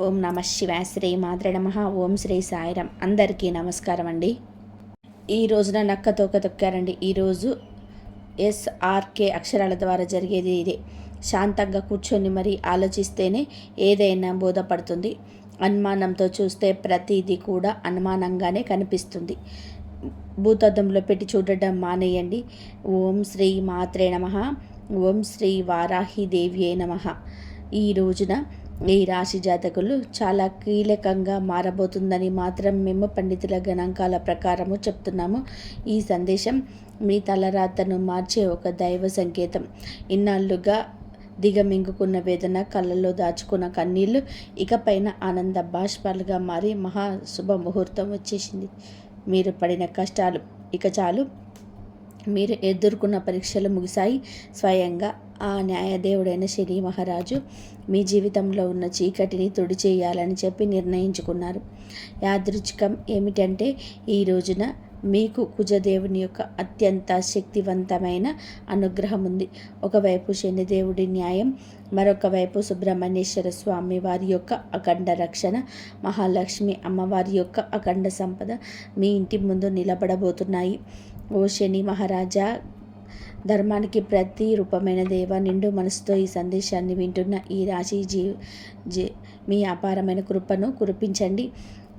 ఓం నమ శివాయ. శ్రీ మాత్రే నమః. ఓం శ్రీ సాయిరాం. అందరికీ నమస్కారం అండి. ఈ రోజున నక్క తోక తొక్కారండి. ఈరోజు SRK అక్షరాల ద్వారా జరిగేది ఇదే. శాంతంగా కూర్చొని మరి ఆలోచిస్తేనే ఏదైనా బోధపడుతుంది. అనుమానంతో చూస్తే ప్రతిదీ కూడా అనుమానంగానే కనిపిస్తుంది. భూతద్దంలో పెట్టి చూడడం మానేయండి. ఓం శ్రీ మాత్రే నమః. ఓం శ్రీ వారాహి దేవ్యే నమః. ఈ రోజున ఈ రాశి జాతకులు చాలా కీలకంగా మారబోతుందని మాత్రం మేము పండితుల గణాంకాల ప్రకారము చెప్తున్నాము. ఈ సందేశం మీ తలరాతను మార్చే ఒక దైవ సంకేతం. ఇన్నాళ్ళుగా దిగమింగుకున్న వేదన, కళ్ళల్లో దాచుకున్న కన్నీళ్లు ఇకపైన ఆనంద బాష్పాలుగా మారి మహా శుభ ముహూర్తం వచ్చేసింది. మీరు పడిన కష్టాలు ఇక చాలు. మీరు ఎదుర్కొన్న పరీక్షలు ముగిశాయి. స్వయంగా ఆ న్యాయదేవుడైన శని మహారాజు మీ జీవితంలో ఉన్న చీకటిని తుడిచేయాలని చెప్పి నిర్ణయించుకున్నారు. యాదృచ్ఛికం ఏమిటంటే ఈ రోజున మీకు కుజదేవుని యొక్క అత్యంత శక్తివంతమైన అనుగ్రహం ఉంది. ఒకవైపు శనిదేవుడి న్యాయం, మరొక వైపు సుబ్రహ్మణ్యేశ్వర స్వామి వారి యొక్క అఖండ రక్షణ, మహాలక్ష్మి అమ్మవారి యొక్క అఖండ సంపద మీ ఇంటి ముందు నిలబడబోతున్నాయి. ఓ శని మహారాజా, ధర్మానికి ప్రతి రూపమైన దేవ, నిండు మనసుతో ఈ సందేశాన్ని వింటున్న ఈ రాశి మీ అపారమైన కృపను కురిపించండి.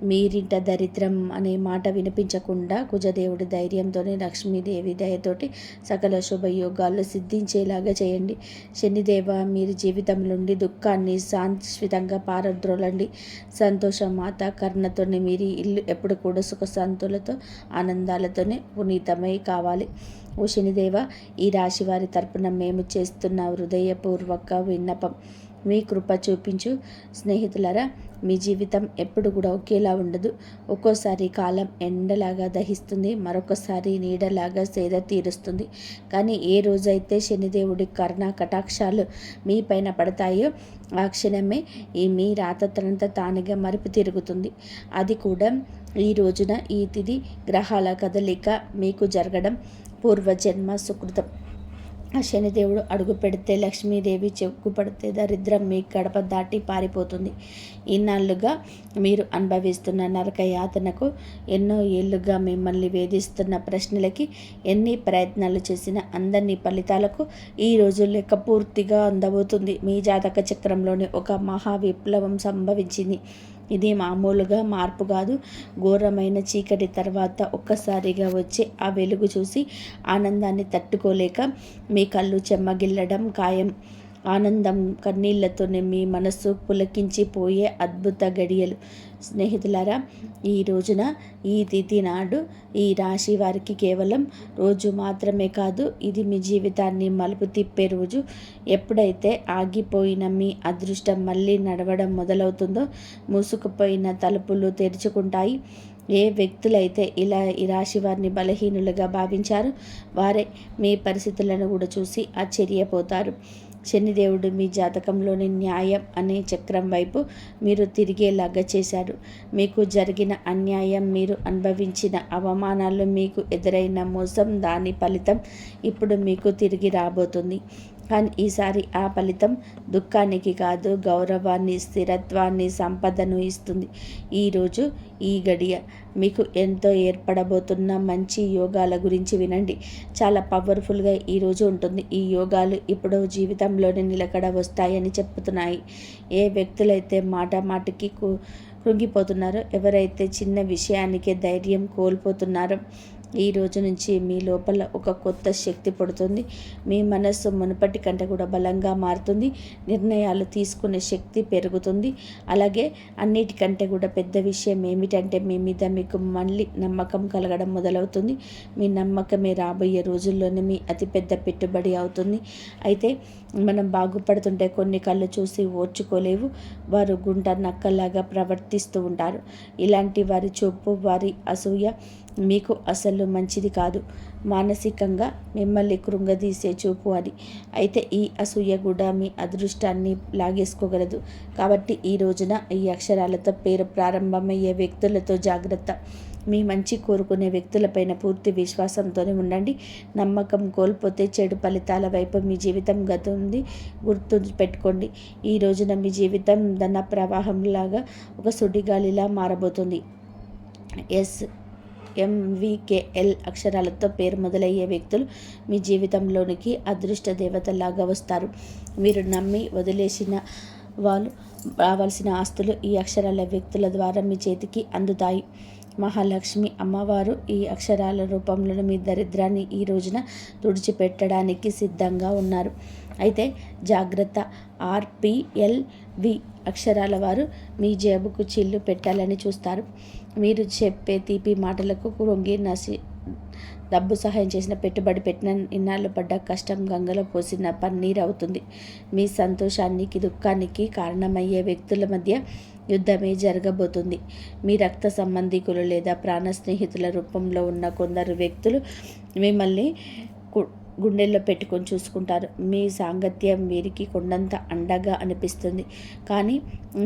మీరింట దరిద్రం అనే మాట వినిపించకుండా కుజదేవుడి ధైర్యంతోనే, లక్ష్మీదేవి దయతోటి సకల శుభయోగాలు సిద్ధించేలాగా చేయండి. శనిదేవ, మీరు జీవితం నుండి దుఃఖాన్ని శాశ్వతంగా పారద్రోలండి. సంతోషమాత కరుణతోనే మీరు ఇల్లు ఎప్పుడు కూడా సుఖశాంతులతో ఆనందాలతోనే పునీతమై కావాలి. ఓ శనిదేవ, ఈ రాశి వారి తరపున మేము చేస్తున్న హృదయపూర్వక విన్నపం, మీ కృప చూపించు. స్నేహితులారా, మీ జీవితం ఎప్పుడు కూడా ఒకేలా ఉండదు. ఒక్కోసారి కాలం ఎండలాగా దహిస్తుంది, మరొకసారి నీడలాగా సేద తీరుస్తుంది. కానీ ఏ రోజైతే శనిదేవుడి కరుణ కటాక్షాలు మీ పైన పడతాయో ఆ క్షణమే మీ రాత తనంత తానుగా మరుపు తిరుగుతుంది. అది కూడా ఈ రోజున ఈ తిథి గ్రహాల కదలిక మీకు జరగడం పూర్వజన్మ సుకృతం. ఆ శనిదేవుడు అడుగు పెడితే లక్ష్మీదేవి, చెక్కు పడితే దరిద్రం మీ గడప దాటి పారిపోతుంది. ఇన్నాళ్ళుగా మీరు అనుభవిస్తున్న నరక యాతనకు, ఎన్నో ఏళ్ళుగా మిమ్మల్ని వేధిస్తున్న ప్రశ్నలకి, ఎన్ని ప్రయత్నాలు చేసిన అందని ఫలితాలకు ఈ రోజు లెక్క పూర్తిగా అందబోతుంది. మీ జాతక చక్రంలోని ఒక మహా విప్లవం సంభవించింది. ఇది మామూలుగా మార్పు కాదు. ఘోరమైన చీకటి తర్వాత ఒక్కసారిగా వచ్చే ఆ వెలుగు చూసి ఆనందాన్ని తట్టుకోలేక మీ కళ్ళు చెమ్మగిల్లడం ఖాయం. ఆనందం కన్నీళ్లతోనే మీ మనస్సు పులకించిపోయే అద్భుత గడియలు. స్నేహితులారా, ఈ రోజున ఈ తిథి నాడు ఈ రాశి వారికి కేవలం రోజు మాత్రమే కాదు, ఇది మీ జీవితాన్ని మలుపు తిప్పే రోజు. ఎప్పుడైతే ఆగిపోయిన మీ అదృష్టం మళ్ళీ నడవడం మొదలవుతుందో, మూసుకుపోయిన తలుపులు తెరుచుకుంటాయి. ఏ వ్యక్తులైతే ఇలా ఈ రాశి వారిని బలహీనులుగా భావించారో వారే మీ పరిస్థితులను కూడా చూసి ఆశ్చర్యపోతారు. శనిదేవుడు మీ జాతకంలోని న్యాయం అనే చక్రం వైపు మీరు తిరిగేలాగా చేశారు. మీకు జరిగిన అన్యాయం, మీరు అనుభవించిన అవమానాలు, మీకు ఎదురైన మోసం, దాని ఫలితం ఇప్పుడు మీకు తిరిగి రాబోతుంది. కానీ ఈసారి ఆ ఫలితం దుఃఖానికి కాదు, గౌరవాన్ని, స్థిరత్వాన్ని, సంపదను ఇస్తుంది. ఈరోజు ఈ గడియ మీకు ఎంతో ఏర్పడబోతున్న మంచి యోగాల గురించి వినండి. చాలా పవర్ఫుల్గా ఈరోజు ఉంటుంది. ఈ యోగాలు ఇప్పుడు జీవితంలోనే నిలకడ వస్తాయని చెప్తున్నాయి. ఏ వ్యక్తులైతే మాటికి కృంగిపోతున్నారో, ఎవరైతే చిన్న విషయానికే ధైర్యం కోల్పోతున్నారో, ఈ రోజు నుంచి మీ లోపల ఒక కొత్త శక్తి పుడుతుంది. మీ మనస్సు మునుపటి కంటే కూడా బలంగా మారుతుంది. నిర్ణయాలు తీసుకునే శక్తి పెరుగుతుంది. అలాగే అన్నిటికంటే కూడా పెద్ద విషయం ఏమిటంటే మీ మీద మీకు మళ్ళీ నమ్మకం కలగడం మొదలవుతుంది. మీ నమ్మకమే రాబోయే రోజుల్లోనే మీ అతిపెద్ద పెట్టుబడి అవుతుంది. అయితే మనం బాగుపడుతుంటే కొన్ని కళ్ళు చూసి ఓర్చుకోలేవు. వారు గుంట నక్కలాగా ప్రవర్తిస్తూ ఉంటారు. ఇలాంటి వారి చూపు, వారి అసూయ మీకు అసలు మంచిది కాదు. మానసికంగా మిమ్మల్ని కృంగదీసే చూపు అది. అయితే ఈ అసూయ కూడా మీ అదృష్టాన్ని లాగేసుకోగలదు. కాబట్టి ఈ రోజున ఈ అక్షరాలతో పేరు ప్రారంభమయ్యే వ్యక్తులతో జాగ్రత్త. మీ మంచి కోరుకునే వ్యక్తులపైన పూర్తి విశ్వాసంతోనే ఉండండి. నమ్మకం కోల్పోతే చెడు ఫలితాల వైపు మీ జీవితం గతుంది. గుర్తు పెట్టుకోండి, ఈ రోజున మీ జీవితం ధన ప్రవాహంలాగా ఒక సుడిగాలిలా మారబోతుంది. MVKL అక్షరాలతో పేరు మొదలయ్యే వ్యక్తులు మీ జీవితంలోనికి అదృష్ట దేవతలాగా వస్తారు. మీరు నమ్మి వదిలేసిన వాళ్ళు రావాల్సిన ఆస్తులు ఈ అక్షరాల వ్యక్తుల ద్వారా మీ చేతికి అందుతాయి. మహాలక్ష్మి అమ్మవారు ఈ అక్షరాల రూపంలో మీ దరిద్రాన్ని ఈ రోజున తుడిచిపెట్టడానికి సిద్ధంగా ఉన్నారు. అయితే జాగ్రత్త, RPLV అక్షరాల వారు మీ జేబుకు చిల్లు పెట్టాలని చూస్తారు. మీరు చెప్పే తీపి మాటలకు కృంగి డబ్బు సహాయం చేసిన, పెట్టుబడి పెట్టిన, ఇన్నాళ్ళు పడ్డ కష్టం గంగలో పోసిన పన్నీరు అవుతుంది. మీ సంతోషానికి దుఃఖానికి కారణమయ్యే వ్యక్తుల మధ్య యుద్ధమే జరగబోతుంది. మీ రక్త సంబంధికులు లేదా ప్రాణ స్నేహితుల రూపంలో ఉన్న కొందరు వ్యక్తులు మిమ్మల్ని గుండెల్లో పెట్టుకొని చూసుకుంటారు. మీ సాంగత్యం వీరికి కొండంత అండగా అనిపిస్తుంది. కానీ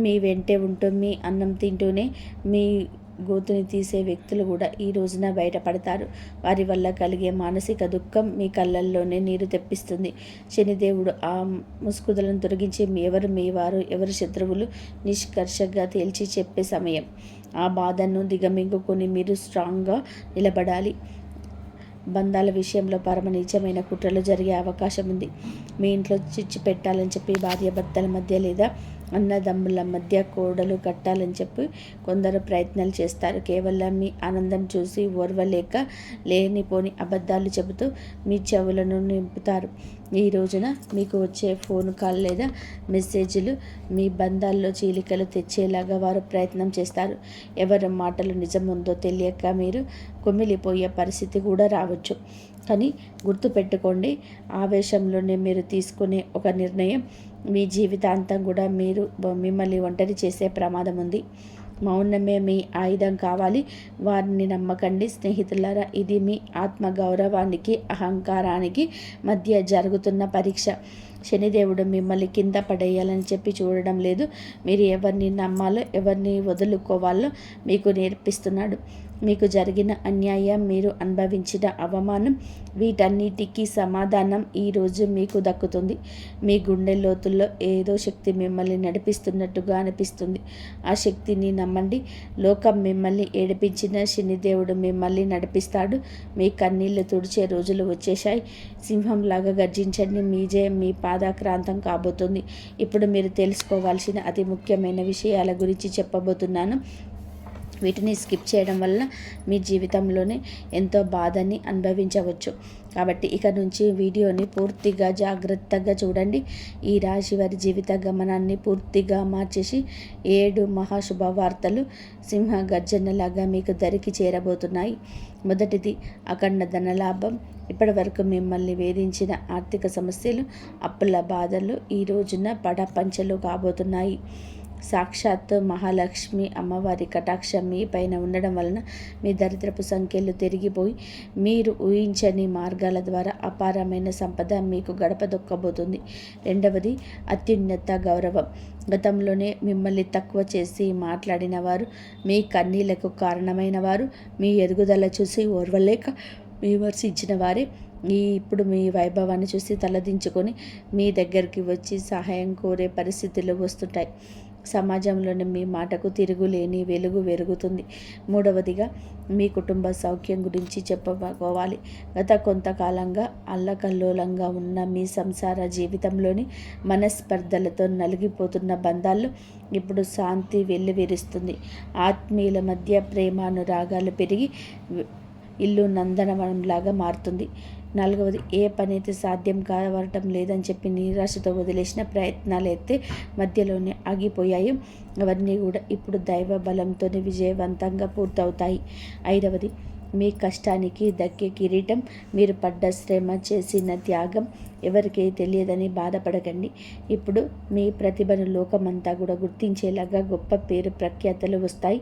మీ వెంటే ఉంటూ మీ అన్నం తింటూనే మీ గోతుని తీసే వ్యక్తులు కూడా ఈ రోజున బయటపడతారు. వారి వల్ల కలిగే మానసిక దుఃఖం మీ కళ్ళల్లోనే నీరు తెప్పిస్తుంది. శనిదేవుడు ఆ ముసుగుదలను తొలగించి ఎవరు మీ వారు, ఎవరు శత్రువులు నిష్కర్షగా తేల్చి చెప్పే సమయం. ఆ బాధను దిగమింగుకొని మీరు స్ట్రాంగ్గా నిలబడాలి. బంధాల విషయంలో పరమ నీచమైన కుట్రలు జరిగే అవకాశం ఉంది. మీ ఇంట్లో చిచ్చు పెట్టాలని చెప్పి భార్యాభర్తల మధ్య లేదా అన్నదమ్ముల మధ్య కోడలు కట్టాలని చెప్పి కొందరు ప్రయత్నాలు చేస్తారు. కేవలం మీ ఆనందం చూసి ఓర్వలేక లేనిపోని అబద్ధాలు చెబుతూ మీ చెవులను నింపుతారు. ఈ రోజున మీకు వచ్చే ఫోన్ కాల్ లేదా మెసేజ్లు మీ బంధాల్లో చీలికలు తెచ్చేలాగా వారు ప్రయత్నం చేస్తారు. ఎవరి మాటలు నిజముందో తెలియక మీరు కుమిలిపోయే పరిస్థితి కూడా రావచ్చు. కానీ గుర్తుపెట్టుకోండి, ఆవేశంలోనే మీరు తీసుకునే ఒక నిర్ణయం మీ జీవితాంతం కూడా మిమ్మల్ని ఒంటరి చేసే ప్రమాదం ఉంది. మౌనమే మీ ఆయుధం కావాలి. వారిని నమ్మకండి. స్నేహితులారా, ఇది మీ ఆత్మగౌరవానికి, అహంకారానికి మధ్య జరుగుతున్న పరీక్ష. శనిదేవుడు మిమ్మల్ని కింద పడేయాలని చెప్పి చూడడం లేదు. మీరు ఎవరిని నమ్మాలో, ఎవరిని వదులుకోవాలో మీకు నేర్పిస్తున్నాడు. మీకు జరిగిన అన్యాయం, మీరు అనుభవించిన అవమానం, వీటన్నిటికీ సమాధానం ఈరోజు మీకు దక్కుతుంది. మీ గుండె లోతుల్లో ఏదో శక్తి మిమ్మల్ని నడిపిస్తున్నట్టుగా అనిపిస్తుంది. ఆ శక్తిని నమ్మండి. లోకం మిమ్మల్ని ఏడిపించిన శనిదేవుడు మిమ్మల్ని నడిపిస్తాడు. మీ కన్నీళ్లు తుడిచే రోజులు వచ్చేశాయి. సింహంలాగా గర్జించండి. మీ జయం మీ పాదాక్రాంతం కాబోతుంది. ఇప్పుడు మీరు తెలుసుకోవాల్సిన అతి ముఖ్యమైన విషయాల గురించి చెప్పబోతున్నాను. వీటిని స్కిప్ చేయడం వలన మీ జీవితంలోనే ఎంతో బాధని అనుభవించవచ్చు. కాబట్టి ఇక నుంచి వీడియోని పూర్తిగా జాగ్రత్తగా చూడండి. ఈ రాశి వారి జీవిత గమనాన్ని పూర్తిగా మార్చేసి 7 మహాశుభవార్తలు సింహ గర్జనలాగా మీకు దరికి చేరబోతున్నాయి. మొదటిది, అఖండ ధనలాభం. ఇప్పటి వరకు మిమ్మల్ని వేధించిన ఆర్థిక సమస్యలు, అప్పుల బాధలు ఈ రోజున పడపంచలు కాబోతున్నాయి. సాక్షాత్ మహాలక్ష్మి అమ్మవారి కటాక్షం మీ పైన ఉండడం వలన మీ దరిద్రపు సంఖ్యలు తిరిగిపోయి మీరు ఊహించని మార్గాల ద్వారా అపారమైన సంపద మీకు గడప దొక్కబోతుంది. రెండవది, అత్యున్నత గౌరవం. గతంలోనే మిమ్మల్ని తక్కువ చేసి మాట్లాడిన వారు, మీ కన్నీళ్లకు కారణమైన వారు, మీ ఎదుగుదల చూసి ఓర్వలేక విమర్శించిన వారే ఇప్పుడు మీ వైభవాన్ని చూసి తలదించుకొని మీ దగ్గరికి వచ్చి సహాయం కోరే పరిస్థితులు వస్తుంటాయి. సమాజంలోని మీ మాటకు తిరుగులేని వెలుగు వెలుగుతుంది. మూడవదిగా, మీ కుటుంబ సౌఖ్యం గురించి చెప్పుకోవాలి. గత కొంతకాలంగా అల్లకల్లోలంగా ఉన్న మీ సంసార జీవితంలోని మనస్పర్ధలతో నలిగిపోతున్న బంధాల్లో ఇప్పుడు శాంతి వెల్లివిరుస్తుంది. ఆత్మీయుల మధ్య ప్రేమానురాగాలు పెరిగి ఇల్లు నందనవనంలాగా మారుతుంది. నాలుగవది, ఏ పని అయితే సాధ్యం కావటం లేదని చెప్పి నిరాశతో వదిలేసిన ప్రయత్నాలు అయితే మధ్యలోనే ఆగిపోయాయి. అవన్నీ కూడా ఇప్పుడు దైవ బలంతోనే విజయవంతంగా పూర్తవుతాయి. ఐదవది, మీ కష్టానికి దక్కే కిరీటం. మీరు పడ్డ శ్రమ, చేసిన త్యాగం ఎవరికీ తెలియదని బాధపడకండి. ఇప్పుడు మీ ప్రతిభను లోకమంతా కూడా గుర్తించేలాగా గొప్ప పేరు ప్రఖ్యాతలు వస్తాయి.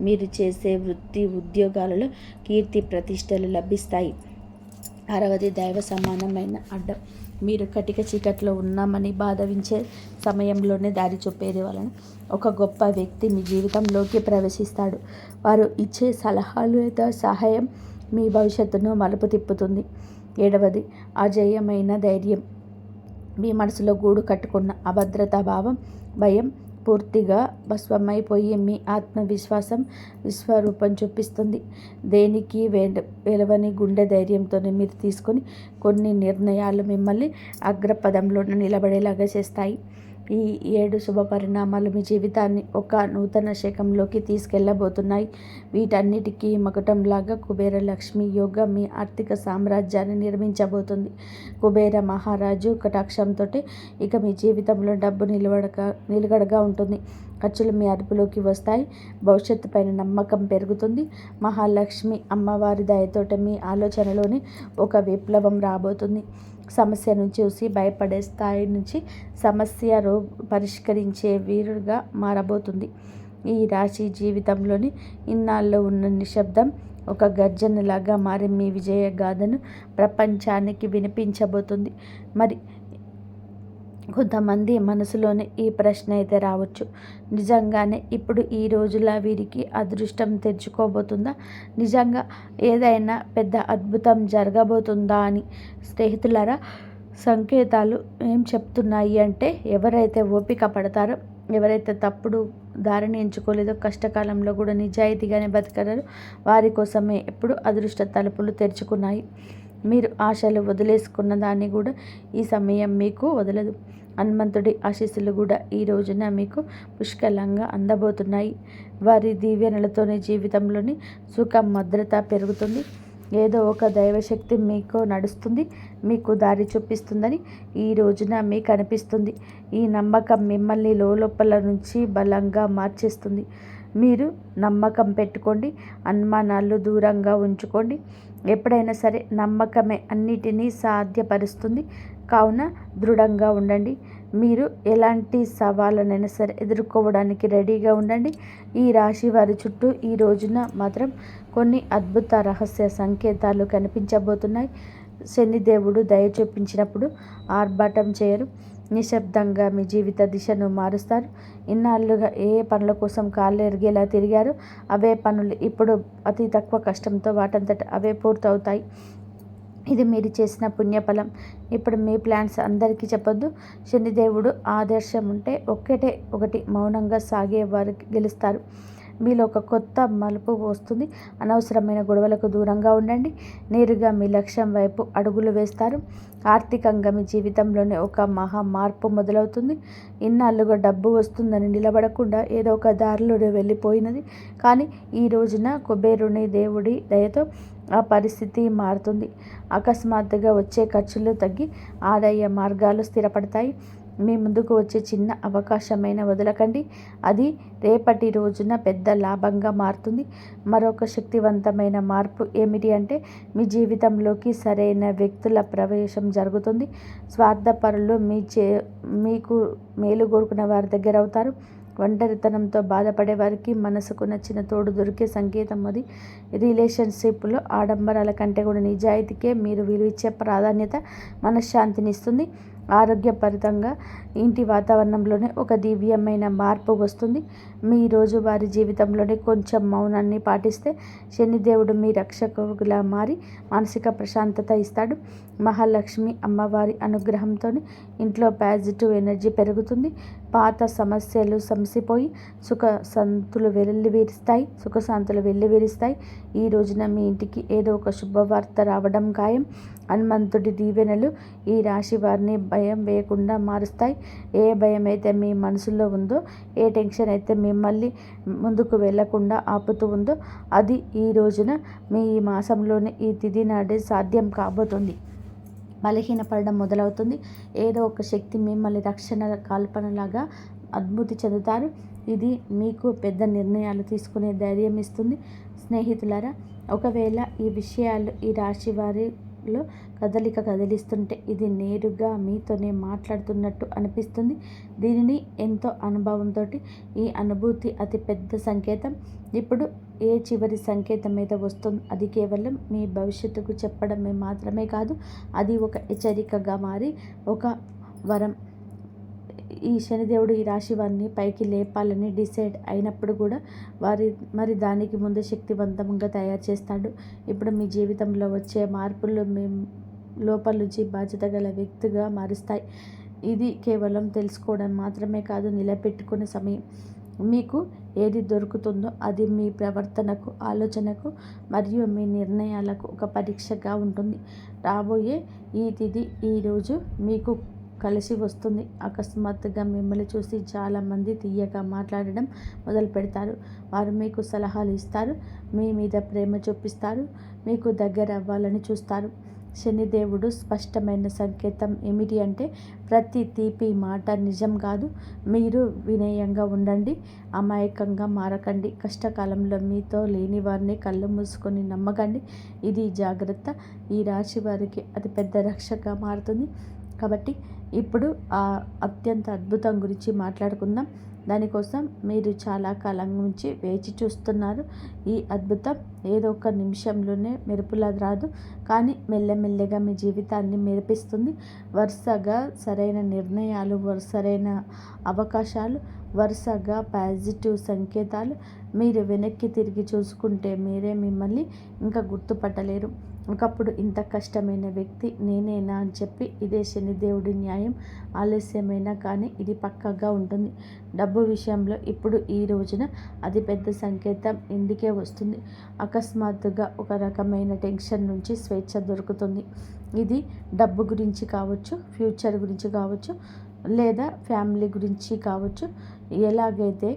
మీరు చేసే వృత్తి ఉద్యోగాలలో కీర్తి ప్రతిష్టలు లభిస్తాయి. ఆరవది, దైవ సమానమైన అడ్డం. మీరు కటిక చీకట్లో ఉన్నామని భావించే సమయంలోనే దారి చూపేది వలన ఒక గొప్ప వ్యక్తి మీ జీవితంలోకి ప్రవేశిస్తాడు. వారు ఇచ్చే సలహాలు లేదా సహాయం మీ భవిష్యత్తును మలుపు తిప్పుతుంది. 7వది, అజేయమైన ధైర్యం. మీ మనసులో గూడు కట్టుకున్న అభద్రతా భావం, భయం పూర్తిగా భస్మమైపోయి మీ ఆత్మవిశ్వాసం విశ్వరూపం చూపిస్తుంది. దేనికి వెలవని గుండె ధైర్యంతోనే మీరు తీసుకొని కొన్ని నిర్ణయాలు మిమ్మల్ని అగ్రపదంలో నిలబడేలాగా చేస్తాయి. ఈ 7 శుభ పరిణామాలు మీ జీవితాన్ని ఒక నూతన శకంలోకి తీసుకెళ్లబోతున్నాయి. వీటన్నిటికీ మకుటంలాగా కుబేర లక్ష్మి యోగ మీ ఆర్థిక సామ్రాజ్యాన్ని నిర్మించబోతుంది. కుబేర మహారాజు కటాక్షంతో ఇక మీ జీవితంలో డబ్బు నిలకడగా ఉంటుంది. ఖర్చులు మీ అదుపులోకి వస్తాయి. భవిష్యత్తు పైన నమ్మకం పెరుగుతుంది. మహాలక్ష్మి అమ్మవారి దయతోట మీ ఆలోచనలోని ఒక విప్లవం రాబోతుంది. సమస్యను చూసి భయపడే స్థాయి నుంచి సమస్య పరిష్కరించే వీరుగా మారబోతుంది. ఈ రాశి జీవితంలోని ఇన్నాళ్ళు ఉన్న నిశ్శబ్దం ఒక గర్జనలాగా మారి మీ విజయ గాథను ప్రపంచానికి వినిపించబోతుంది. మరి కొంతమంది మనసులోనే ఈ ప్రశ్న అయితే రావచ్చు, నిజంగానే ఇప్పుడు ఈ రోజులా వీరికి అదృష్టం తెచ్చుకోబోతుందా? నిజంగా ఏదైనా పెద్ద అద్భుతం జరగబోతుందా అని. స్నేహితులారా, సంకేతాలు ఏం చెప్తున్నాయి అంటే, ఎవరైతే ఓపిక పడతారో, ఎవరైతే తప్పుడు దారిని ఎంచుకోలేదో, కష్టకాలంలో కూడా నిజాయితీగానే బతకరారో వారి కోసమే ఎప్పుడు అదృష్ట తలుపులు తెరుచుకున్నాయి. మీరు ఆశలు వదిలేసుకున్న దాన్ని కూడా ఈ సమయం మీకు వదలదు. హనుమంతుడి ఆశీస్సులు కూడా ఈ రోజున మీకు పుష్కలంగా అందబోతున్నాయి. వారి దీవెనలతోనే జీవితంలోని సుఖం భద్రత పెరుగుతుంది. ఏదో ఒక దైవశక్తి మీకు నడుస్తుంది, మీకు దారి చూపిస్తుందని ఈ రోజున మీకు అనిపిస్తుంది. ఈ నమ్మకం మిమ్మల్ని లోపల నుంచి బలంగా మార్చేస్తుంది. మీరు నమ్మకం పెట్టుకోండి, అనుమానాలు దూరంగా ఉంచుకోండి. ఎప్పుడైనా సరే నమ్మకమే అన్నిటినీ సాధ్యపరుస్తుంది. కావున దృఢంగా ఉండండి. మీరు ఎలాంటి సవాళ్ళనైనా సరే ఎదుర్కోవడానికి రెడీగా ఉండండి. ఈ రాశి వారి చుట్టూ ఈ రోజున మాత్రం కొన్ని అద్భుత రహస్య సంకేతాలు కనిపించబోతున్నాయి. శనిదేవుడు దయ చూపించినప్పుడు ఆర్భాటం చేయరు, నిశ్శబ్దంగా మీ జీవిత దిశను మారుస్తారు. ఇన్నాళ్ళుగా ఏ పనుల కోసం కాళ్ళు ఎరిగేలా తిరిగారు, అవే పనులు ఇప్పుడు అతి తక్కువ కష్టంతో వాటంతట అవే పూర్తవుతాయి. ఇది మీరు చేసిన పుణ్యఫలం. ఇప్పుడు మీ ప్లాన్స్ అందరికీ చెప్పొద్దు. శనిదేవుడు ఆదర్శం ఉంటే ఒకటి మౌనంగా సాగే వారు గెలుస్తారు. మీలో ఒక కొత్త మలుపు వస్తుంది. అనవసరమైన గొడవలకు దూరంగా ఉండండి. నేరుగా మీ లక్ష్యం వైపు అడుగులు వేస్తారు. ఆర్థికంగా మీ జీవితంలోనే ఒక మహా మార్పు మొదలవుతుంది. ఇన్నాళ్ళుగా డబ్బు వస్తుందని నిలబడకుండా ఏదో ఒక దారిలో వెళ్ళిపోయినది. కానీ ఈ రోజున కుబేరుని దేవుడి దయతో ఆ పరిస్థితి మారుతుంది. అకస్మాత్తుగా వచ్చే ఖర్చులు తగ్గి ఆదాయ మార్గాలు స్థిరపడతాయి. మీ ముందుకు వచ్చే చిన్న అవకాశమైన వదలకండి. అది రేపటి రోజున పెద్ద లాభంగా మారుతుంది. మరొక శక్తివంతమైన మార్పు ఏమిటి అంటే, మీ జీవితంలోకి సరైన వ్యక్తుల ప్రవేశం జరుగుతుంది. స్వార్థపరులు మీకు మేలు కోరుకున్న వారి దగ్గర అవుతారు. ఒంటరితనంతో బాధపడే వారికి మనసుకు నచ్చిన తోడు దొరికే సంకేతం అది. రిలేషన్షిప్లో ఆడంబరాల కంటే కూడా నిజాయితీకే మీరు విలువిచ్చే ప్రాధాన్యత మనశ్శాంతినిస్తుంది. ఆరోగ్యపరంగా ఇంటి వాతావరణంలోనే ఒక దివ్యమైన మార్పు వస్తుంది. మీ రోజువారీ జీవితంలోనే కొంచెం మౌనాన్ని పాటిస్తే శనిదేవుడు మీ రక్షకులా మారి మానసిక ప్రశాంతత ఇస్తాడు. మహాలక్ష్మి అమ్మవారి అనుగ్రహంతో ఇంట్లో పాజిటివ్ ఎనర్జీ పెరుగుతుంది. పాత సమస్యలు సమసిపోయి సుఖశాంతులు వెల్లివిరుస్తాయి. ఈ రోజున మీ ఇంటికి ఏదో ఒక శుభవార్త రావడం ఖాయం. హనుమంతుడి దీవెనలు ఈ రాశి వారిని భయం వేయకుండా మారుస్తాయి. ఏ భయం అయితే మీ మనసులో ఉందో, ఏ టెన్షన్ అయితే మిమ్మల్ని ముందుకు వెళ్లకుండా ఆపుతూ ఉందో, అది ఈ రోజున మీ ఈ మాసంలోనే ఈ తిథి నాడే సాధ్యం కాబోతుంది. బలహీనపడడం మొదలవుతుంది. ఏదో ఒక శక్తి మిమ్మల్ని రక్షణ కల్పనలాగా అనుభూతి చెందుతారు. ఇది మీకు పెద్ద నిర్ణయాలు తీసుకునే ధైర్యం ఇస్తుంది. స్నేహితులారా, ఒకవేళ ఈ విషయాలు ఈ రాశి వారి గ్రహాలలో కదిలిస్తుంటే ఇది నేరుగా మీతోనే మాట్లాడుతున్నట్టు అనిపిస్తుంది. దీనిని ఎంతో అనుభవంతో ఈ అనుభూతి అతి పెద్ద సంకేతం. ఇప్పుడు ఏ చివరి సంకేతం మీద వస్తుంది, అది కేవలం మీ భవిష్యత్తుకు చెప్పడమే మాత్రమే కాదు, అది ఒక హెచ్చరికగా మారి ఒక వరం. ఈ శనిదేవుడు ఈ రాశి వారిని పైకి లేపాలని డిసైడ్ అయినప్పుడు కూడా మరి దానికి ముందే శక్తివంతంగా తయారు చేస్తాడు. ఇప్పుడు మీ జీవితంలో వచ్చే మార్పులు మీ లోపల నుంచి బాధ్యత గల వ్యక్తిగా మారుస్తాయి. ఇది కేవలం తెలుసుకోవడం మాత్రమే కాదు, నిలబెట్టుకునే సమయం. మీకు ఏది దొరుకుతుందో అది మీ ప్రవర్తనకు, ఆలోచనకు మరియు మీ నిర్ణయాలకు ఒక పరీక్షగా ఉంటుంది. రాబోయే ఈ తిథి ఈరోజు మీకు కలిసి వస్తుంది. అకస్మాత్తుగా మిమ్మల్ని చూసి చాలామంది తీయగా మాట్లాడడం మొదలు పెడతారు. వారు మీకు సలహాలు ఇస్తారు, మీ మీద ప్రేమ చూపిస్తారు, మీకు దగ్గర అవ్వాలని చూస్తారు. శనిదేవుడు స్పష్టమైన సంకేతం ఏమిటి అంటే, ప్రతి తీపి మాట నిజం కాదు. మీరు వినయంగా ఉండండి, అమాయకంగా మారకండి. కష్టకాలంలో మీతో లేని వారిని కళ్ళు మూసుకొని నమ్మకండి. ఇది జాగ్రత్త ఈ రాశి వారికి అతిపెద్ద రక్షగా మారుతుంది. కాబట్టి ఇప్పుడు ఆ అత్యంత అద్భుతం గురించి మాట్లాడుకుందాం. దానికోసం మీరు చాలా కాలం నుంచి వేచి చూస్తున్నారు. ఈ అద్భుతం ఏదో ఒక నిమిషంలోనే మెరుపులా రాదు, కానీ మెల్లమెల్లగా మీ జీవితాన్ని మెరిపిస్తుంది. వరుసగా సరైన నిర్ణయాలు, సరైన అవకాశాలు, వరుసగా పాజిటివ్ సంకేతాలు. మీరు వెనక్కి తిరిగి చూసుకుంటే మీరే మిమ్మల్ని ఇంకా గుర్తుపట్టలేరు. ఒకప్పుడు ఇంత కష్టమైన వ్యక్తి నేనేనా అని చెప్పి. ఇదే శనిదేవుడి న్యాయం. ఆలస్యమైనా కానీ ఇది పక్కాగా ఉంటుంది. డబ్బు విషయంలో ఇప్పుడు ఈ రోజున అతిపెద్ద సంకేతం ఇందుకే వస్తుంది. అకస్మాత్తుగా ఒక రకమైన టెన్షన్ నుంచి స్వేచ్ఛ దొరుకుతుంది. ఇది డబ్బు గురించి కావచ్చు, ఫ్యూచర్ గురించి కావచ్చు, లేదా ఫ్యామిలీ గురించి కావచ్చు. ఎలాగైతే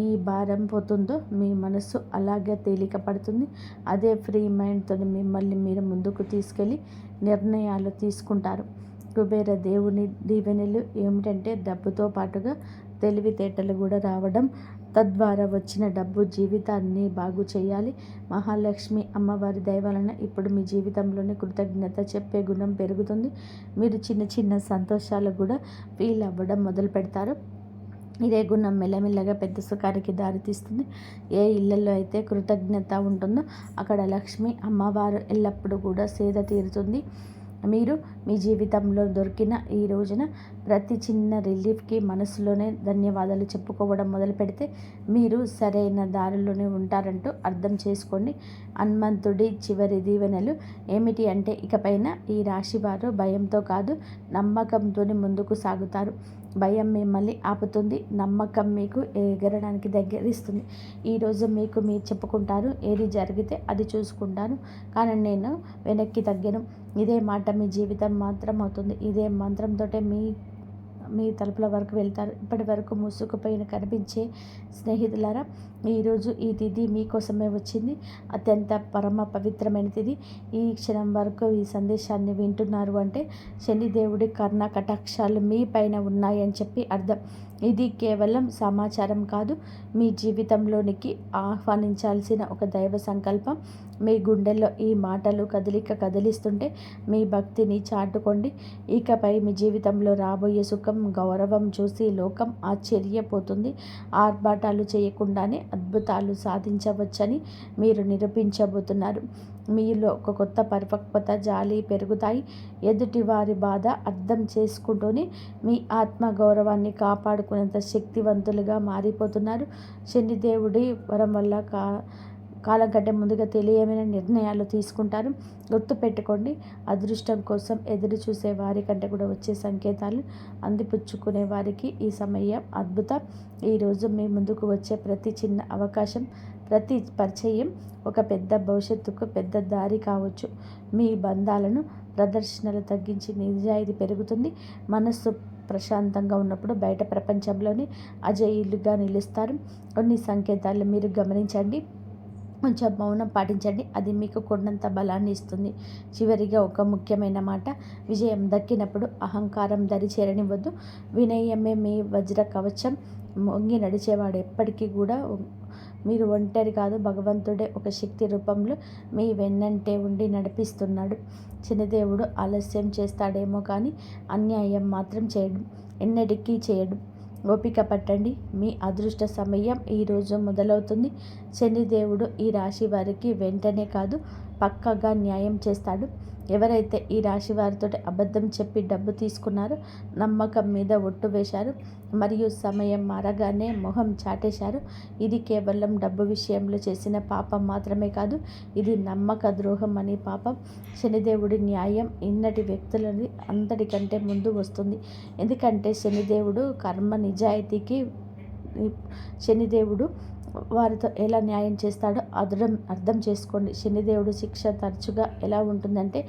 ఈ భారం పోతుందో మీ మనసు అలాగే తేలిక పడుతుంది. అదే ఫ్రీ మైండ్తో మిమ్మల్ని మీరు ముందుకు తీసుకెళ్ళి నిర్ణయాలు తీసుకుంటారు. కుబేర దేవుని దీవెనలు ఏమిటంటే, డబ్బుతో పాటుగా తెలివితేటలు కూడా రావడం. తద్వారా వచ్చిన డబ్బు జీవితాన్ని బాగు చేయాలి. మహాలక్ష్మి అమ్మవారి దయ వలన ఇప్పుడు మీ జీవితంలోని కృతజ్ఞత చెప్పే గుణం పెరుగుతుంది. మీరు చిన్న చిన్న సంతోషాలు కూడా ఫీల్ అవ్వడం మొదలు పెడతారు. ఇదే గుణం మెల్లమెల్లగా పెద్ద సుఖానికి దారితీస్తుంది. ఏ ఇళ్లలో అయితే కృతజ్ఞత ఉంటుందో అక్కడ లక్ష్మి అమ్మవారు ఎల్లప్పుడూ కూడా సేద తీరుతుంది. మీరు మీ జీవితంలో దొరికిన ఈ రోజున ప్రతి చిన్న రిలీఫ్కి మనసులోనే ధన్యవాదాలు చెప్పుకోవడం మొదలు పెడితే మీరు సరైన దారిలోనే ఉంటారంటూ అర్థం చేసుకోండి. హనుమంతుడి చివరి దీవెనలు ఏమిటి అంటే, ఇకపైన ఈ రాశివారు భయంతో కాదు, నమ్మకంతో ముందుకు సాగుతారు. భయం మిమ్మల్ని ఆపుతుంది, నమ్మకం మీకు ఎగరడానికి దగ్గరిస్తుంది. ఈరోజు మీకు మీరు చెప్పుకుంటారు, ఏది జరిగితే అది చూసుకుంటాను, కానీ నేను వెనక్కి తగ్గను. ఇదే మాట మీ జీవితం మాత్రం అవుతుంది. ఇదే మంత్రంతో మీ తలుపుల వరకు వెళ్తారు. ఇప్పటి వరకు మూసుకుపోయిన కనిపించే స్నేహితులారా, ఈరోజు ఈ తిథి మీకోసమే వచ్చింది. అత్యంత పరమ పవిత్రమైన తిథి. ఈ క్షణం వరకు ఈ సందేశాన్ని వింటున్నారు అంటే శనిదేవుడి కర్ణ కటాక్షాలు మీ పైన ఉన్నాయని చెప్పి అర్థం. ఇది కేవలం సమాచారం కాదు, మీ జీవితంలోనికి ఆహ్వానించాల్సిన ఒక దైవ సంకల్పం. మీ గుండెల్లో ఈ మాటలు కదిలిస్తుంటే మీ భక్తిని చాటుకోండి. ఇకపై మీ జీవితంలో రాబోయే సుఖం, గౌరవం చూసి లోకం ఆశ్చర్యపోతుంది. ఆర్భాటాలు చేయకుండానే అద్భుతాలు సాధించవచ్చని మీరు నిరూపించబోతున్నారు. మీలో ఒక కొత్త పరిపక్వత, జాలి పెరుగుతాయి. ఎదుటి వారి బాధ అర్థం చేసుకుంటూనే మీ ఆత్మగౌరవాన్ని కాపాడుకునేంత శక్తివంతులుగా మారిపోతున్నారు. శనిదేవుడి వరం వల్ల కాలం కంటే ముందుగా తెలియమైన నిర్ణయాలు తీసుకుంటారు. గుర్తుపెట్టుకోండి, అదృష్టం కోసం ఎదురు చూసే వారి కంటే కూడా వచ్చే సంకేతాలు అందిపుచ్చుకునే వారికి ఈ సమయం అద్భుతం. ఈరోజు మీ ముందుకు వచ్చే ప్రతి చిన్న అవకాశం, ప్రతి పరిచయం ఒక పెద్ద భవిష్యత్తుకు పెద్ద దారి కావచ్చు. మీ బంధాలను ప్రదర్శనలు తగ్గించి నిజాయితీ పెరుగుతుంది. మనస్సు ప్రశాంతంగా ఉన్నప్పుడు బయట ప్రపంచంలోని అజేయులుగా నిలుస్తారు. కొన్ని సంకేతాలు మీరు గమనించండి, కొంచెం మౌనం పాటించండి, అది మీకు కొండంత బలాన్ని ఇస్తుంది. చివరిగా ఒక ముఖ్యమైన మాట, విజయం దక్కినప్పుడు అహంకారం దరి చేరనివ్వద్దు. వినయమే మీ వజ్ర కవచం. వంగి నడిచేవాడు ఎప్పటికీ కూడా మీరు ఒంటరి కాదు, భగవంతుడే ఒక శక్తి రూపంలో మీ వెన్నంటే ఉండి నడిపిస్తున్నాడు. శనిదేవుడు ఆలస్యం చేస్తాడేమో కానీ అన్యాయం మాత్రం చేయడు, ఎన్నటికీ చేయడు. ఓపిక పట్టండి, మీ అదృష్ట సమయం ఈరోజు మొదలవుతుంది. శనిదేవుడు ఈ రాశి వారికి వెంటనే కాదు, పక్కగా న్యాయం చేస్తాడు. ఎవరైతే ఈ రాశి వారితో అబద్ధం చెప్పి డబ్బు తీసుకున్నారో, నమ్మకం మీద ఒట్టు వేశారు మరియు సమయం మారగానే మొహం చాటేశారు, ఇది కేవలం డబ్బు విషయంలో చేసిన పాపం మాత్రమే కాదు, ఇది నమ్మక ద్రోహం అనే పాపం. శనిదేవుడి న్యాయం ఇన్నటి వ్యక్తులని అంతటికంటే ముందు వస్తుంది. ఎందుకంటే శనిదేవుడు కర్మ నిజాయితీకి శనిదేవుడు వారితో ఎలా న్యాయం చేస్తాడో అర్థం చేసుకోండి. శనిదేవుడు శిక్ష తరచుగా ఎలా ఉంటుందంటే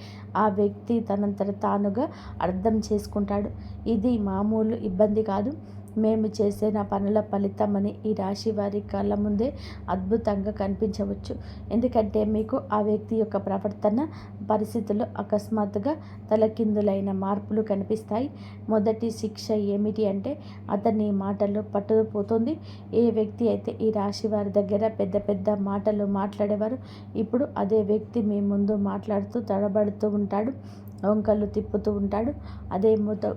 ఆ వ్యక్తి తనంతట తానుగా అర్థం చేసుకుంటాడు. ఇది మామూలు ఇబ్బంది కాదు, మేము చేసిన పనుల ఫలితమని ఈ రాశి వారి కళ్ళ ముందే అద్భుతంగా కనిపించవచ్చు. ఎందుకంటే మీకు ఆ వ్యక్తి యొక్క ప్రవర్తన పరిస్థితుల్లో అకస్మాత్తుగా తలకిందులైన మార్పులు కనిపిస్తాయి. మొదటి శిక్ష ఏమిటి అంటే అతని మాటలు పట్టుకుపోతుంది. ఏ వ్యక్తి అయితే ఈ రాశి వారి దగ్గర పెద్ద పెద్ద మాటలు మాట్లాడేవారు, ఇప్పుడు అదే వ్యక్తి మీ ముందు మాట్లాడుతూ తడబడుతూ ఉంటాడు, వంకలు తిప్పుతూ ఉంటాడు. అదే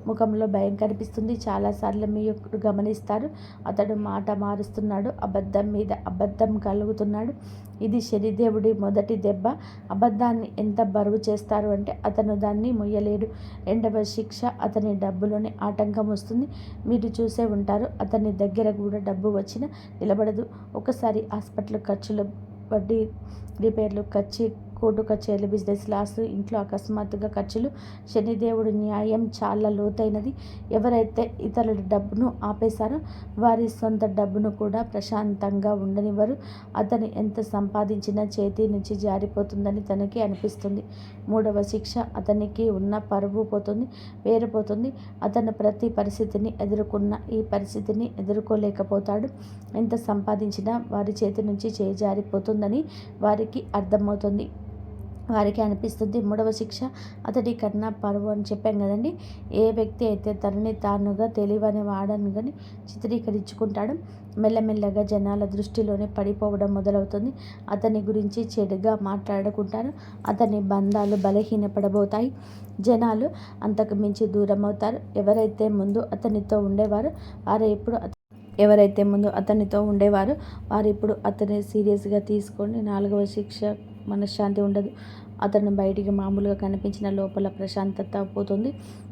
ముఖంలో భయం కనిపిస్తుంది. చాలాసార్లు మీరు గమనిస్తారు, అతడు మాట మారుస్తున్నాడు, అబద్ధం మీద అబద్ధం కలుగుతున్నాడు. ఇది శనిదేవుడి మొదటి దెబ్బ. అబద్ధాన్ని ఎంత బరువు చేస్తారు అంటే అతను దాన్ని మొయ్యలేడు. రెండవ శిక్ష, అతని డబ్బులోనే ఆటంకం వస్తుంది. మీరు చూసే ఉంటారు, అతని దగ్గర కూడా డబ్బు వచ్చినా నిలబడదు. ఒకసారి హాస్పిటల్ ఖర్చులు, వడ్డీ, రిపేర్లు, కోర్టు కచేరీలు, బిజినెస్ లాస్, ఇంట్లో అకస్మాత్తుగా ఖర్చులు. శనిదేవుడి న్యాయం చాలా లోతైనది. ఎవరైతే ఇతరుల డబ్బును ఆపేశారో వారి సొంత డబ్బును కూడా ప్రశాంతంగా ఉండనివ్వరు. అతను ఎంత సంపాదించినా చేతి నుంచి జారిపోతుందని తనకి అనిపిస్తుంది. మూడవ శిక్ష, అతనికి ఉన్న పరువు పోతుంది, వేరిపోతుంది. అతను ప్రతి పరిస్థితిని ఎదుర్కొన్న ఈ పరిస్థితిని ఎదుర్కోలేకపోతాడు. ఎంత సంపాదించినా వారి చేతి నుంచి జారిపోతుందని వారికి అర్థమవుతుంది. వారికి అనిపిస్తుంది. మూడవ శిక్ష, అతడి కన్నా పరువు అని చెప్పాం కదండి. ఏ వ్యక్తి అయితే తనని తానుగా తెలివని వాడని కానీ చిత్రీకరించుకుంటాడో మెల్లమెల్లగా జనాల దృష్టిలోనే పడిపోవడం మొదలవుతుంది. అతని గురించి చెడుగా మాట్లాడుకుంటారు. అతని బంధాలు బలహీనపడబోతాయి. జనాలు అంతకు మించి దూరం అవుతారు. ఎవరైతే ముందు అతనితో ఉండేవారో వారు ఇప్పుడు అతన్ని సీరియస్గా తీసుకొని. నాలుగవ శిక్ష, మనశ్శాంతి ఉండదు. అతను బయటికి మామూలుగా కనిపించిన లోపల ప్రశాంతత పోతుంది.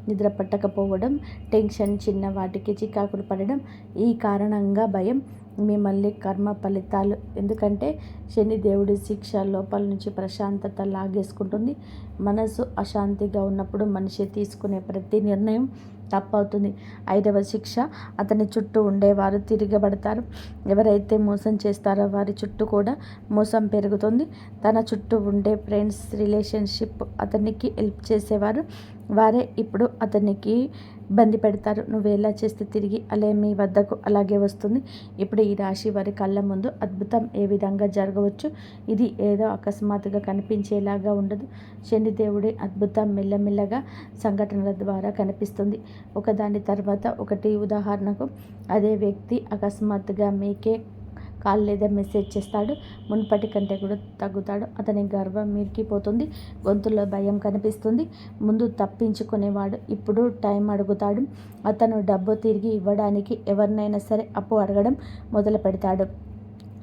నిద్ర పట్టకపోవడం, టెన్షన్, చిన్న వాటికి చికాకులు పడడం, ఈ కారణంగా భయం, మిమ్మల్ని కర్మ ఫలితాలు. ఎందుకంటే శనిదేవుడి శిక్ష లోపల నుంచి ప్రశాంతత లాగేసుకుంటుంది. మనసు అశాంతిగా ఉన్నప్పుడు మనిషి తీసుకునే ప్రతి నిర్ణయం తప్పవుతుంది. ఐదవ శిక్ష, అతని చుట్టూ ఉండేవారు తిరగబడతారు. ఎవరైతే మోసం చేస్తారో వారి చుట్టూ కూడా మోసం పెరుగుతుంది. తన చుట్టూ ఉండే ఫ్రెండ్స్, రిలేషన్షిప్, అతనికి హెల్ప్ చేసేవారు వారే ఇప్పుడు అతనికి ఇబ్బంది పెడతారు. నువ్వు ఎలా చేస్తే తిరిగి అలే మీ వద్దకు అలాగే వస్తుంది. ఇప్పుడు ఈ రాశి వారి కళ్ళ ముందు అద్భుతం ఏ విధంగా జరగవచ్చు. ఇది ఏదో అకస్మాత్తుగా కనిపించేలాగా ఉండదు. శనిదేవుడి అద్భుతం మెల్లమెల్లగా సంఘటనల ద్వారా కనిపిస్తుంది, ఒకదాని తర్వాత ఒకటి. ఉదాహరణకు, అదే వ్యక్తి అకస్మాత్తుగా మీకే కాల్ లేదా మెసేజ్ చేస్తాడు. మున్పటి కంటే కూడా తగ్గుతాడు. అతని గర్వం మీరికిపోతుంది. గొంతులో భయం కనిపిస్తుంది. ముందు తప్పించుకునేవాడు ఇప్పుడు టైం అడుగుతాడు. అతను డబ్బు తిరిగి ఇవ్వడానికి ఎవరినైనా సరే అప్పు అడగడం మొదలు పెడతాడు,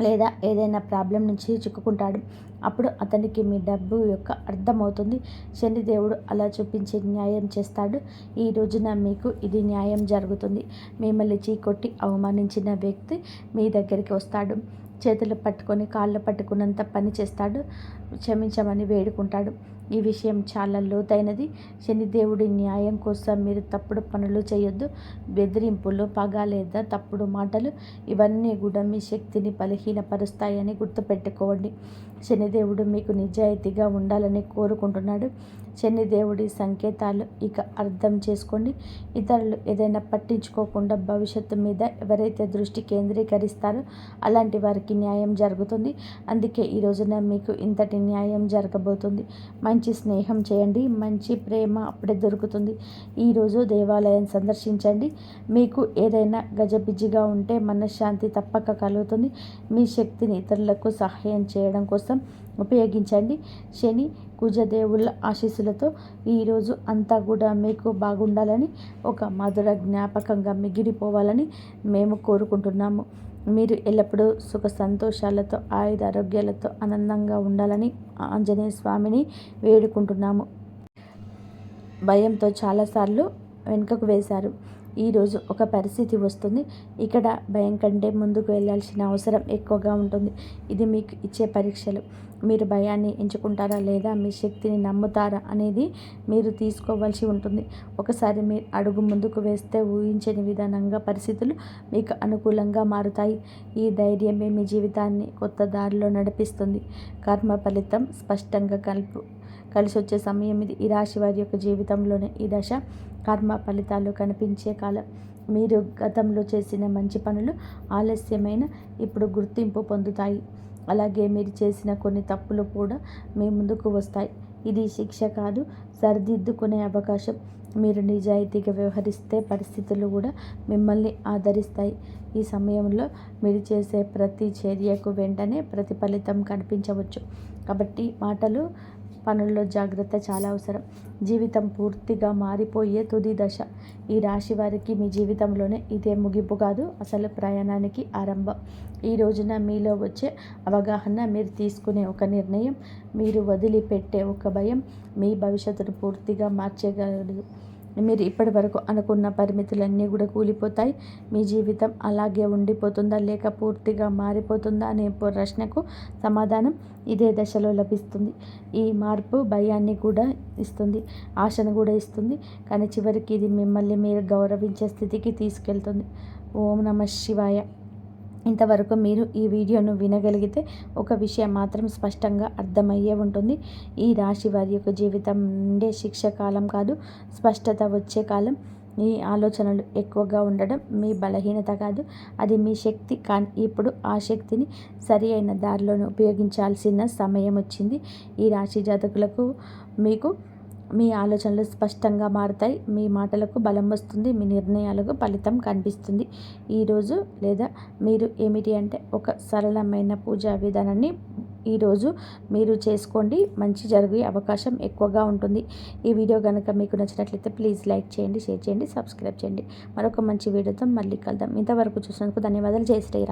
లేదా ఏదైనా ప్రాబ్లం నుంచి చిక్కుకుంటాడు. అప్పుడు అతనికి మీ డబ్బు యొక్క అర్థమవుతుంది. శనిదేవుడు అలా చూపించి న్యాయం చేస్తాడు. ఈ రోజున మీకు ఇది న్యాయం జరుగుతుంది. మిమ్మల్ని చీకొట్టి అవమానించిన వ్యక్తి మీ దగ్గరికి వస్తాడు. చేతులు పట్టుకొని కాళ్ళు పట్టుకున్నంత పని చేస్తాడు. క్షమించమని వేడుకుంటాడు. ఈ విషయం చాలా లోతైనది. శనిదేవుడి న్యాయం కోసం మీరు తప్పుడు పనులు చేయొద్దు. బెదిరింపులు, పగ లేదా తప్పుడు మాటలు, ఇవన్నీ కూడా మీ శక్తిని బలహీనపరుస్తాయని గుర్తుపెట్టుకోండి. శని శనిదేవుడు మీకు నిజాయితీగా ఉండాలని కోరుకుంటున్నాడు. శనిదేవుడి సంకేతాలు ఇక అర్థం చేసుకోండి. ఇతరులు ఏదైనా పట్టించుకోకుండా భవిష్యత్తు మీద ఎవరైతే దృష్టి కేంద్రీకరిస్తారో అలాంటి వారికి న్యాయం జరుగుతుంది. అందుకే ఈ రోజున మీకు ఇంతటి న్యాయం జరగబోతుంది. మంచి స్నేహం చేయండి, మంచి ప్రేమ అప్పుడే దొరుకుతుంది. ఈరోజు దేవాలయం సందర్శించండి. మీకు ఏదైనా గజిబిజిగా ఉంటే మనశ్శాంతి తప్పక కలుగుతుంది. మీ శక్తిని ఇతరులకు సహాయం చేయడం కోసం ఉపయోగించండి. శని కుజదేవుళ్ళ ఆశీస్సులతో ఈరోజు అంతా కూడా మీకు బాగుండాలని, ఒక మధుర జ్ఞాపకంగా మిగిలిపోవాలని మేము కోరుకుంటున్నాము. మీరు ఎల్లప్పుడూ సుఖ సంతోషాలతో ఆయుధ ఆరోగ్యాలతో ఆనందంగా ఉండాలని ఆంజనేయ స్వామిని వేడుకుంటున్నాము. భయంతో చాలాసార్లు వెనుకకు వేశారు. ఈరోజు ఒక పరిస్థితి వస్తుంది. ఇక్కడ భయం కంటే ముందుకు వెళ్ళాల్సిన అవసరం ఎక్కువగా ఉంటుంది. ఇది మీకు ఇచ్చే పరీక్షలు. మీరు భయాన్ని ఎంచుకుంటారా లేదా మీ శక్తిని నమ్ముతారా అనేది మీరు తీసుకోవాల్సి ఉంటుంది. ఒకసారి మీరు అడుగు ముందుకు వేస్తే ఊహించని విధానంగా పరిస్థితులు మీకు అనుకూలంగా మారుతాయి. ఈ ధైర్యమే మీ జీవితాన్ని కొత్త దారిలో నడిపిస్తుంది. కర్మ ఫలితం స్పష్టంగా కలిసి వచ్చే సమయం ఇది. ఈ రాశి వారి యొక్క జీవితంలోనే ఈ దశ కర్మ ఫలితాలు కనిపించే కాలం. మీరు గతంలో చేసిన మంచి పనులు ఆలస్యమైన ఇప్పుడు గుర్తింపు పొందుతాయి. అలాగే మీరు చేసిన కొన్ని తప్పులు కూడా మీ ముందుకు వస్తాయి. ఇది శిక్ష కాదు, సరిదిద్దుకునే అవకాశం. మీరు నిజాయితీగా వ్యవహరిస్తే పరిస్థితులు కూడా మిమ్మల్ని ఆదరిస్తాయి. ఈ సమయంలో మీరు చేసే ప్రతి చర్యకు వెంటనే ప్రతిఫలితం కనిపించవచ్చు. కాబట్టి మాటలు పనుల్లో జాగ్రత్త చాలా అవసరం. జీవితం పూర్తిగా మారిపోయే తుది దశ. ఈ రాశి వారికి మీ జీవితంలోనే ఇదే ముగింపు కాదు, అసలు ప్రయాణానికి ఆరంభం. ఈ రోజున మీలో వచ్చే అవగాహన, మీరు తీసుకునే ఒక నిర్ణయం, మీరు వదిలిపెట్టే ఒక భయం మీ భవిష్యత్తును పూర్తిగా మార్చేయగలదు. మీరు ఇప్పటి వరకు అనుకున్న పరిమితులన్నీ కూడా కూలిపోతాయి. మీ జీవితం అలాగే ఉండిపోతుందా లేక పూర్తిగా మారిపోతుందా అనే ప్రశ్నకు సమాధానం ఇదే దశలో లభిస్తుంది. ఈ మార్పు భయాన్ని కూడా ఇస్తుంది, ఆశను కూడా ఇస్తుంది. కానీ చివరికి ఇది మిమ్మల్ని మీరు గౌరవించే స్థితికి తీసుకెళ్తుంది. ఓం నమః శివాయ. ఇంతవరకు మీరు ఈ వీడియోను వినగలిగితే ఒక విషయం మాత్రం స్పష్టంగా అర్థమయ్యే ఉంటుంది. ఈ రాశి వారి యొక్క జీవితం నుండే శిక్ష కాలం కాదు, స్పష్టత వచ్చే కాలం. మీ ఆలోచనలు ఎక్కువగా ఉండడం మీ బలహీనత కాదు, అది మీ శక్తి. కానీ ఇప్పుడు ఆ శక్తిని సరి అయిన దారిలోనే ఉపయోగించాల్సిన సమయం వచ్చింది. ఈ రాశి జాతకులకు మీకు మీ ఆలోచనలు స్పష్టంగా మారుతాయి. మీ మాటలకు బలం వస్తుంది. మీ నిర్ణయాలకు ఫలితం కనిపిస్తుంది. ఈరోజు లేదా మీరు ఏమిటి అంటే ఒక సరళమైన పూజా విధానాన్ని ఈరోజు మీరు చేసుకోండి. మంచి జరిగే అవకాశం ఎక్కువగా ఉంటుంది. ఈ వీడియో కనుక మీకు నచ్చినట్లయితే ప్లీజ్ లైక్ చేయండి, షేర్ చేయండి, సబ్స్క్రైబ్ చేయండి. మరొక మంచి వీడియోతో మళ్ళీ కలుద్దాం. ఇంతవరకు చూసినందుకు ధన్యవాదాలు. జై శ్రీరామ్.